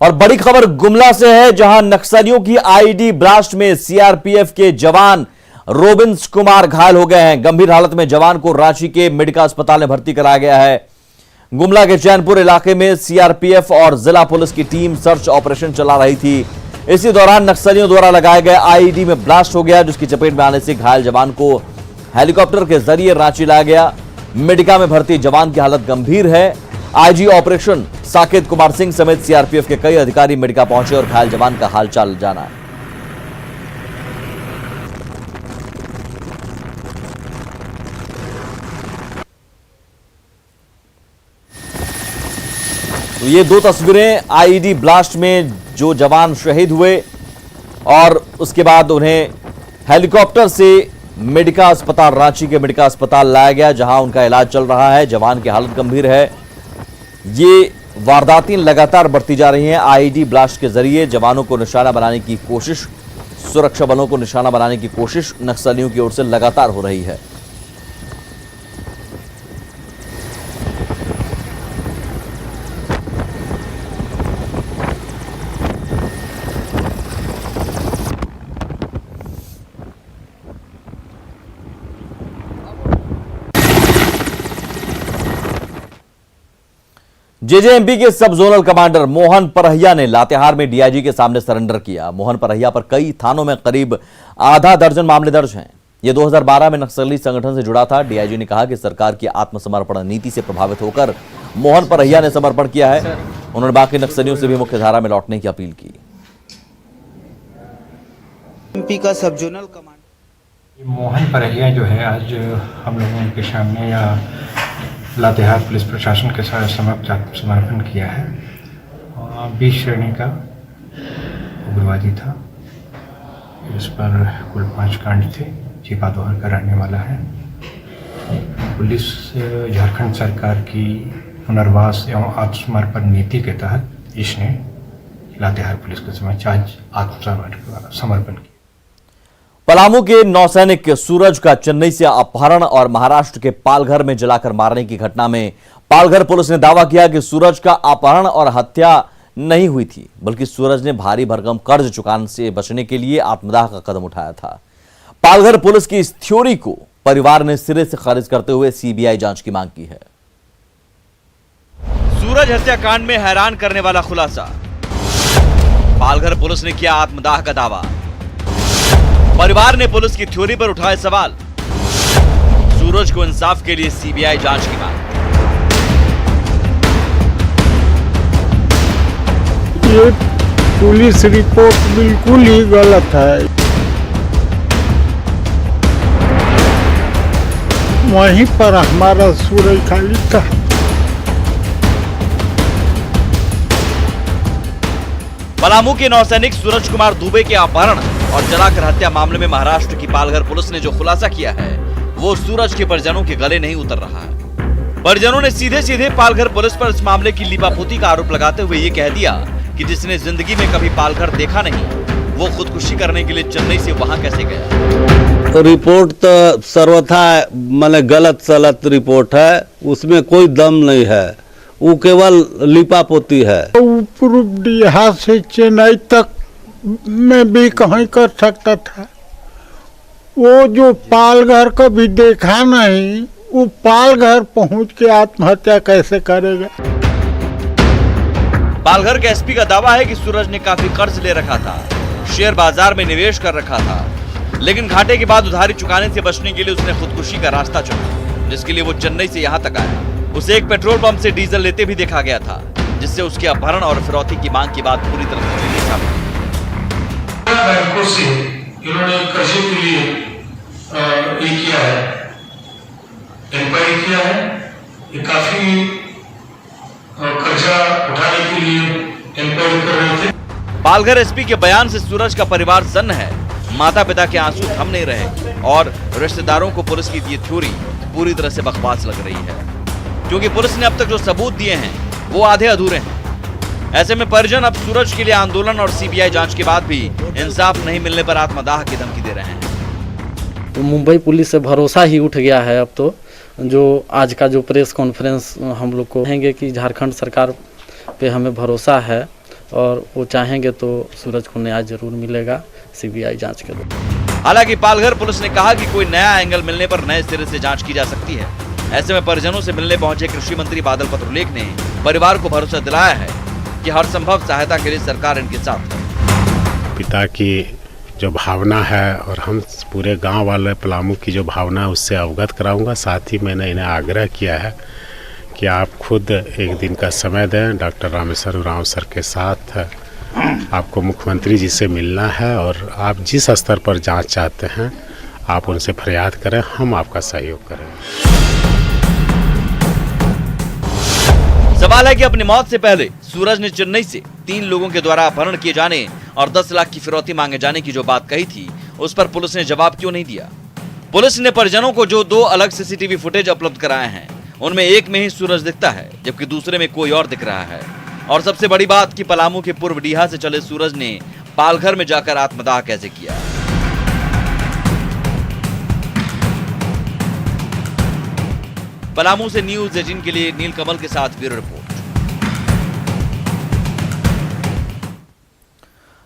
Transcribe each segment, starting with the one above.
और बड़ी खबर गुमला से है, जहां नक्सलियों की आईडी ब्लास्ट में सीआरपीएफ के जवान रोबिन्स कुमार घायल हो गए हैं। गंभीर हालत में जवान को रांची के मेडिका अस्पताल में भर्ती कराया गया है। गुमला के चैनपुर इलाके में सीआरपीएफ और जिला पुलिस की टीम सर्च ऑपरेशन चला रही थी। इसी दौरान नक्सलियों द्वारा लगाए गए आईडी में ब्लास्ट हो गया, जिसकी चपेट में आने से घायल जवान को हेलीकॉप्टर के जरिए रांची लाया गया। मेडिका में भर्ती जवान की हालत गंभीर है। आईजी ऑपरेशन साकेत कुमार सिंह समेत सीआरपीएफ के कई अधिकारी मेडिका पहुंचे और घायल जवान का हालचाल जाना। तो ये दो तस्वीरें आईडी ब्लास्ट में जो जवान शहीद हुए और उसके बाद उन्हें हेलीकॉप्टर से मेडिका अस्पताल, रांची के मेडिका अस्पताल लाया गया, जहां उनका इलाज चल रहा है। जवान की हालत गंभीर है। ये वारदातें लगातार बढ़ती जा रही हैं। आईडी ब्लास्ट के जरिए जवानों को निशाना बनाने की कोशिश, सुरक्षा बलों को निशाना बनाने की कोशिश नक्सलियों की ओर से लगातार हो रही है। जेजेएमपी के सब जोनल कमांडर मोहन परहिया ने लातेहार में डीआईजी के सामने सरेंडर किया। मोहन परहिया पर कई थानों में करीब आधा दर्जन मामले दर्ज हैं। ये 2012 में नक्सली संगठन से जुड़ा था। डीआईजी ने कहा कि सरकार की आत्मसमर्पण नीति से प्रभावित होकर मोहन परहिया ने समर्पण किया है। उन्होंने बाकी नक्सलियों से भी मुख्यधारा में लौटने की अपील की। एमपी का सब जोनल कमांडर मोहन परहिया जो है, आज हम लोगों के सामने या लातेहार पुलिस प्रशासन के साथ समर्पण किया है। 20 श्रेणी का उग्रवादी था। इस पर कुल 5 कांड थे। छिपादोहर का रहने वाला है। पुलिस झारखंड सरकार की पुनर्वास एवं आत्मसमर्पण नीति के तहत इसने लातेहार पुलिस के समक्ष आज आत्मसमर्पण किया। पलामू के नौसैनिक सूरज का चेन्नई से अपहरण और महाराष्ट्र के पालघर में जलाकर मारने की घटना में पालघर पुलिस ने दावा किया कि सूरज का अपहरण और हत्या नहीं हुई थी, बल्कि सूरज ने भारी भरकम कर्ज चुकाने से बचने के लिए आत्मदाह का कदम उठाया था। पालघर पुलिस की इस थ्योरी को परिवार ने सिरे से खारिज करते हुए सीबीआई जांच की मांग की है। सूरज हत्याकांड में हैरान करने वाला खुलासा। पालघर पुलिस ने किया आत्मदाह का दावा। परिवार ने पुलिस की थ्योरी पर उठाए सवाल। सूरज को इंसाफ के लिए सीबीआई जांच की मांग। ये पुलिस रिपोर्ट बिल्कुल ही गलत है। वहीं पर हमारा सूरज खाली था। पलामू के नौसैनिक सूरज कुमार दुबे के अपहरण और जलाकर हत्या मामले में महाराष्ट्र की पालघर पुलिस ने जो खुलासा किया है, वो सूरज के परिजनों के गले नहीं उतर रहा है। परिजनों ने सीधे सीधे पालघर पुलिस पर इस मामले की लीपापोती का आरोप लगाते हुए ये कह दिया कि जिसने जिंदगी में कभी पालघर देखा नहीं, वो खुदकुशी करने के लिए चेन्नई से वहां कैसे गया। तो रिपोर्ट तो सर्वथा माने गलत सलत रिपोर्ट है, उसमें कोई दम नहीं है, वो केवल लिपापोती है। पूर्व बिहार से चेन्नई तक में भी कहीं कर सकता था। वो जो पालघर कभी देखा नहीं, वो पालघर पहुंच के आत्महत्या कैसे करेगा। पालघर के एसपी का दावा है कि सूरज ने काफी कर्ज ले रखा था, शेयर बाजार में निवेश कर रखा था, लेकिन घाटे के बाद उधारी चुकाने से बचने के लिए उसने खुदकुशी का रास्ता चुना, जिसके लिए वो चेन्नई से यहाँ तक आया। उसे एक पेट्रोल पंप से डीजल लेते भी देखा गया था, जिससे उसके अपहरण और फिरौती की मांग की बात पूरी तरह से देखा। बैंकों से इन्होंने कर्जे के लिए ये किया है, इंक्वायरी किया है। ये काफी कर्जा उठाने के लिए इंक्वायरी कर रहे थे। पालघर एसपी के बयान से सूरज का परिवार सन्न है। माता पिता के आंसू थम नहीं रहे और रिश्तेदारों को पुलिस की ये थ्योरी पूरी तरह से बकवास लग रही है, क्योंकि पुलिस ने अब तक जो सबूत दिए हैं वो आधे अधूरे हैं। ऐसे में परिजन अब सूरज के लिए आंदोलन और सीबीआई जांच के बाद भी इंसाफ नहीं मिलने पर आत्मदाह की धमकी दे रहे हैं। तो मुंबई पुलिस से भरोसा ही उठ गया है। अब तो जो आज का जो प्रेस कॉन्फ्रेंस हम लोग को कहेंगे कि झारखंड सरकार पे हमें भरोसा है, और वो चाहेंगे तो सूरज को न्याय जरूर मिलेगा सीबीआई जांच के दौरान। हालांकि पालघर पुलिस ने कहा कि कोई नया एंगल मिलने पर नए सिरे से जांच की जा सकती है। ऐसे में परिजनों से मिलने पहुंचे कृषि मंत्री बादल पत्रलेख ने परिवार को भरोसा दिलाया है कि हर संभव सहायता के लिए सरकार इनके साथ है। पिता की जो भावना है और हम पूरे गांव वाले पलामू की जो भावना है उससे अवगत कराऊंगा। साथ ही मैंने इन्हें आग्रह किया है कि आप खुद एक दिन का समय दें, डॉक्टर रामेश्वर उरांव सर के साथ आपको मुख्यमंत्री जी से मिलना है और आप जिस स्तर पर जांच चाहते हैं आप उनसे फरियाद करें, हम आपका सहयोग करेंगे। सवाल है कि अपनी मौत से पहले सूरज ने चेन्नई से 3 लोगों के द्वारा अपहरण किए जाने और 10 लाख की फिरौती मांगे जाने की जो बात कही थी उस पर पुलिस ने जवाब क्यों नहीं दिया। पुलिस ने परिजनों को जो 2 अलग सीसीटीवी फुटेज उपलब्ध कराए हैं उनमें एक में ही सूरज दिखता है जबकि दूसरे में कोई और दिख रहा है। और सबसे बड़ी बात कि पलामू के पूर्व डीहा से चले सूरज ने पालघर में जाकर आत्मदाह कैसे किया। पलामू से न्यूज़ 18 के लिए नीलकमल के साथ ब्यूरो रिपोर्ट।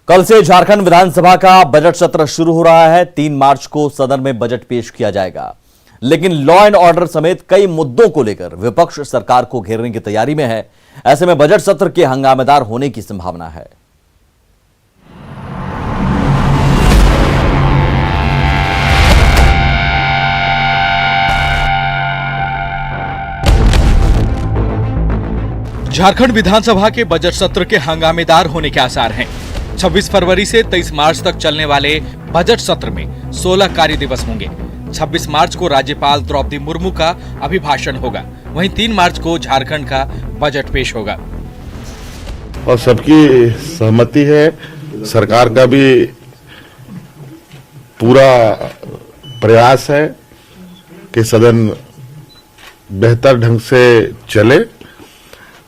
कल से झारखंड विधानसभा का बजट सत्र शुरू हो रहा है। 3 मार्च को सदन में बजट पेश किया जाएगा, लेकिन लॉ एंड ऑर्डर समेत कई मुद्दों को लेकर विपक्ष सरकार को घेरने की तैयारी में है। ऐसे में बजट सत्र के हंगामेदार होने की संभावना है। झारखंड विधानसभा के बजट सत्र के हंगामेदार होने के आसार हैं। 26 फरवरी से 23 मार्च तक चलने वाले बजट सत्र में 16 कार्य दिवस होंगे। 26 मार्च को राज्यपाल द्रौपदी मुर्मू का अभिभाषण होगा, वहीं 3 मार्च को झारखंड का बजट पेश होगा। और सबकी सहमति है, सरकार का भी पूरा प्रयास है कि सदन बेहतर ढंग से चले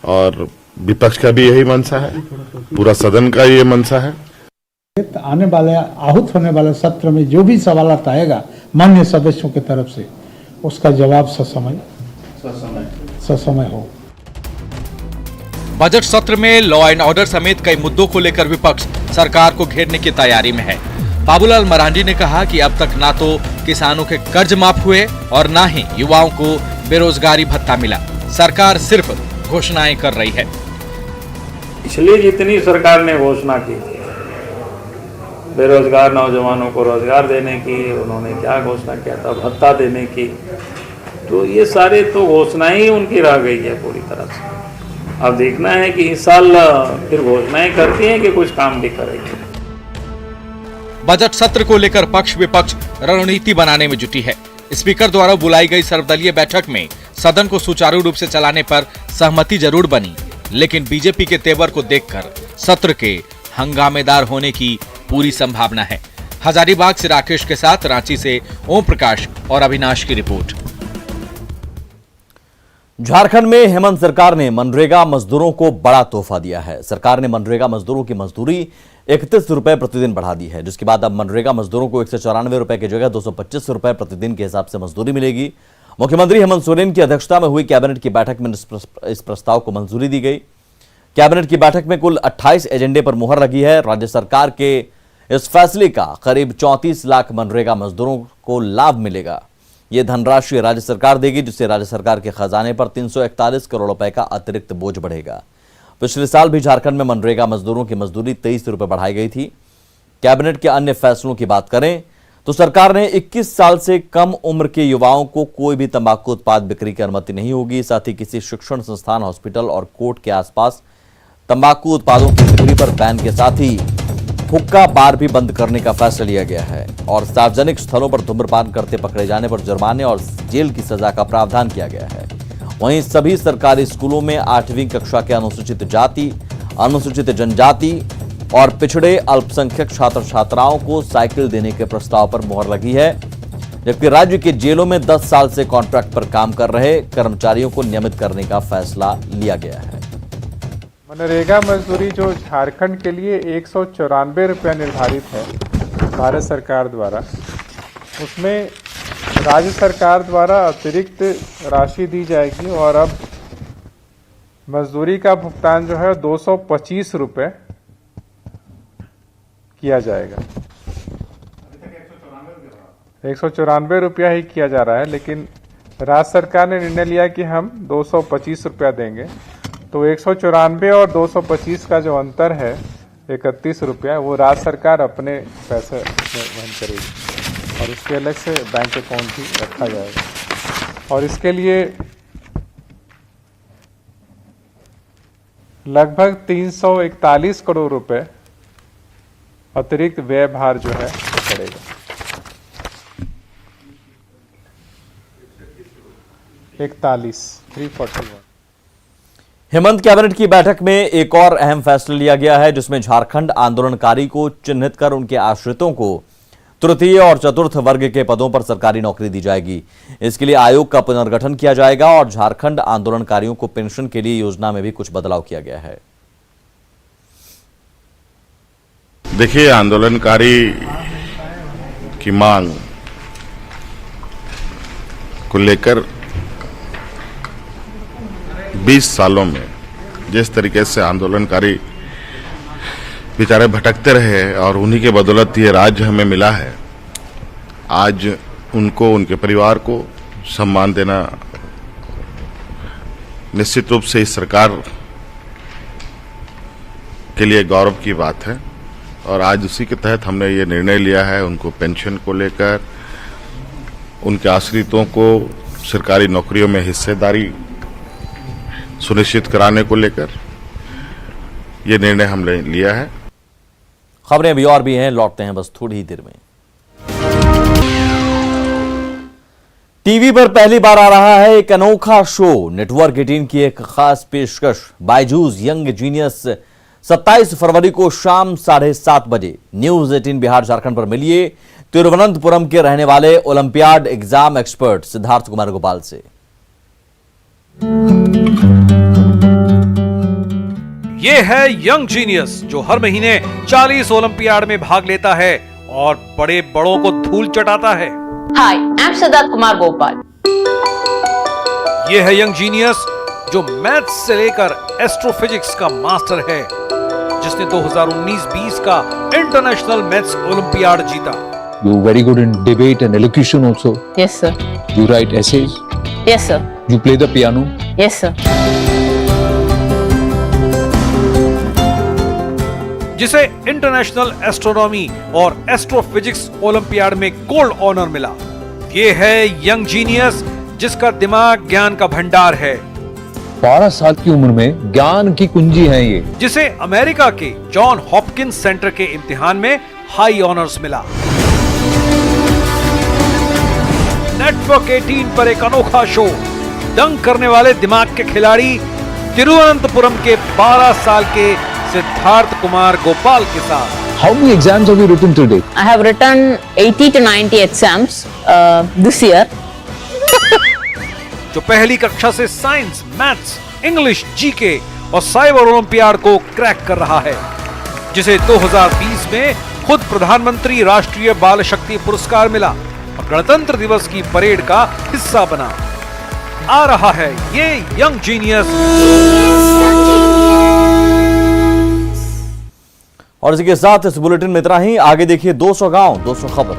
और विपक्ष का भी यही मंशा है, पूरा सदन का ये मंशा है। आने वाले आहूत होने वाले सत्र में जो भी सवाल आएगा माननीय सदस्यों की तरफ से उसका जवाब ससमय हो। बजट सत्र में लॉ एंड ऑर्डर समेत कई मुद्दों को लेकर विपक्ष सरकार को घेरने की तैयारी में है। बाबूलाल मरांडी ने कहा कि अब तक ना तो किसानों के कर्ज माफ हुए और ना ही युवाओं को बेरोजगारी भत्ता मिला। सरकार सिर्फ घोषणाएं कर रही है। पिछली जितनी सरकार ने घोषणा की थी बेरोजगार नौजवानों को रोजगार देने की, उन्होंने क्या घोषणा किया था, भत्ता देने की, तो ये सारे तो घोषणाएं ही उनकी रह गई है पूरी तरह से। अब देखना है कि इस साल फिर घोषणाएं करती हैं कि कुछ काम भी करेगी। बजट सत्र को लेकर पक्ष विपक्ष रणनीति बनाने में जुटी है। स्पीकर द्वारा बुलाई गई सर्वदलीय बैठक में सदन को सुचारू रूप से चलाने पर सहमति जरूर बनी, लेकिन बीजेपी के तेवर को देखकर सत्र के हंगामेदार होने की पूरी संभावना है। हजारीबाग से राकेश के साथ रांची से ओम प्रकाश और अविनाश की रिपोर्ट। झारखंड में हेमंत सरकार ने मनरेगा मजदूरों को बड़ा तोहफा दिया है। सरकार ने मनरेगा मजदूरों की मजदूरी 31 रुपए प्रतिदिन बढ़ा दी है, जिसके बाद अब मनरेगा मजदूरों को 194 रुपए की जगह 225 रुपए प्रतिदिन के हिसाब से मजदूरी मिलेगी। मुख्यमंत्री हेमंत सोरेन की अध्यक्षता में हुई कैबिनेट की बैठक में इस प्रस्ताव को मंजूरी दी गई। कैबिनेट की बैठक में कुल 28 एजेंडे पर मुहर लगी है। राज्य सरकार के इस फैसले का करीब 34 लाख मनरेगा मजदूरों को लाभ मिलेगा। यह धनराशि राज्य सरकार देगी, जिससे राज्य सरकार के खजाने पर 341 करोड़ रुपए का अतिरिक्त बोझ बढ़ेगा। पिछले साल भी झारखंड में मनरेगा मजदूरों की मजदूरी 23 रुपए बढ़ाई गई थी। कैबिनेट के अन्य फैसलों की बात करें तो सरकार ने 21 साल से कम उम्र के युवाओं को कोई भी तंबाकू उत्पाद बिक्री की अनुमति नहीं होगी। साथ ही किसी शिक्षण संस्थान, हॉस्पिटल और कोर्ट के आसपास तंबाकू उत्पादों की बिक्री पर बैन के साथ ही हुक्का बार भी बंद करने का फैसला लिया गया है और सार्वजनिक स्थलों पर धूम्रपान करते पकड़े जाने पर जुर्माने और जेल की सजा का प्रावधान किया गया है। वहीं सभी सरकारी स्कूलों में 8वीं कक्षा के अनुसूचित जाति, अनुसूचित जनजाति और पिछड़े अल्पसंख्यक छात्र छात्राओं को साइकिल देने के प्रस्ताव पर मुहर लगी है, जबकि राज्य के जेलों में 10 साल से कॉन्ट्रैक्ट पर काम कर रहे कर्मचारियों को नियमित करने का फैसला लिया गया है। मनरेगा मजदूरी जो झारखंड के लिए 194 रुपया निर्धारित है भारत सरकार द्वारा, उसमें राज्य सरकार द्वारा अतिरिक्त राशि दी जाएगी और अब मजदूरी का भुगतान जो है 225 रुपये किया जाएगा। 194 रुपया ही किया जा रहा है, लेकिन राज्य सरकार ने निर्णय लिया कि हम 225 रुपया देंगे। तो 194 और 225 का जो अंतर है 31 रुपया, वो राज्य सरकार अपने पैसे में वहन करेगी और उसके अलग से बैंक अकाउंट भी रखा जाएगा। और इसके लिए लगभग 341 करोड़ रुपए अतिरिक्त व्यय भार जो है वो पड़ेगा। 341। हेमंत कैबिनेट की बैठक में एक और अहम फैसला लिया गया है, जिसमें झारखंड आंदोलनकारी को चिन्हित कर उनके आश्रितों को तृतीय और चतुर्थ वर्ग के पदों पर सरकारी नौकरी दी जाएगी। इसके लिए आयोग का पुनर्गठन किया जाएगा और झारखंड आंदोलनकारियों को पेंशन के लिए योजना में भी कुछ बदलाव किया गया है। देखिए, आंदोलनकारी की मांग को लेकर 20 सालों में जिस तरीके से आंदोलनकारी बेचारे भटकते रहे और उन्हीं के बदौलत ये राज्य हमें मिला है, आज उनको, उनके परिवार को सम्मान देना निश्चित रूप से इस सरकार के लिए गौरव की बात है। और आज उसी के तहत हमने ये निर्णय लिया है, उनको पेंशन को लेकर, उनके आश्रितों को सरकारी नौकरियों में हिस्सेदारी सुनिश्चित कराने को लेकर ये निर्णय हमने लिया है। खबरें अभी और भी हैं, लौटते हैं बस थोड़ी ही देर में। टीवी पर पहली बार आ रहा है एक अनोखा शो। नेटवर्क 18 की एक खास पेशकश, बायजूस यंग जीनियस, 27 फरवरी को शाम 7:30 बजे न्यूज 18 बिहार झारखंड पर मिलिए तिरुवनंतपुरम के रहने वाले olympiad exam expert Siddharth Kumar Gopal से। ये है यंग जीनियस, जो हर महीने 40 ओलंपियाड में भाग लेता है और बड़े बड़ों को धूल चटाता है। हाय, आई एम सिद्धार्थ कुमार गोपाल। ये है यंग जीनियस जो मैथ्स से लेकर एस्ट्रोफिजिक्स का मास्टर है, जिसने 2019-20 का इंटरनेशनल मैथ्स ओलंपियाड जीता। You very good in debate and elocution also. Yes sir. You write essays. Yes sir. You play the piano. Yes sir. जिसे इंटरनेशनल एस्ट्रोनॉमी और एस्ट्रोफिजिक्स ओलंपियाड में गोल्ड ऑनर मिला। ये है यंग जीनियस जिसका दिमाग ज्ञान का भंडार है। 12 साल की उम्र में ज्ञान की कुंजी है ये, जिसे अमेरिका के जॉन हॉपकिंस सेंटर के इम्तिहान में हाई ऑनर्स मिला। नेटवर्क 18 पर एक अनोखा शो, दंग करने वाले दिमाग के खिलाड़ी तिरुवनंतपुरम के 12 साल के सिद्धार्थ कुमार गोपाल के साथ। How many exams have you written till date? I have written 80 to 90 exams this year. जो पहली कक्षा से साइंस, मैथ्स, इंग्लिश, जीके और साइबर ओलंपियाड को क्रैक कर रहा है, जिसे 2020 में खुद प्रधानमंत्री राष्ट्रीय बाल शक्ति पुरस्कार मिला और गणतंत्र दिवस की परेड का हिस्सा बना। आ रहा है ये यंग जीनियस। और इसी के साथ इस बुलेटिन में इतना ही। आगे देखिए 200 गांव 200 खबर।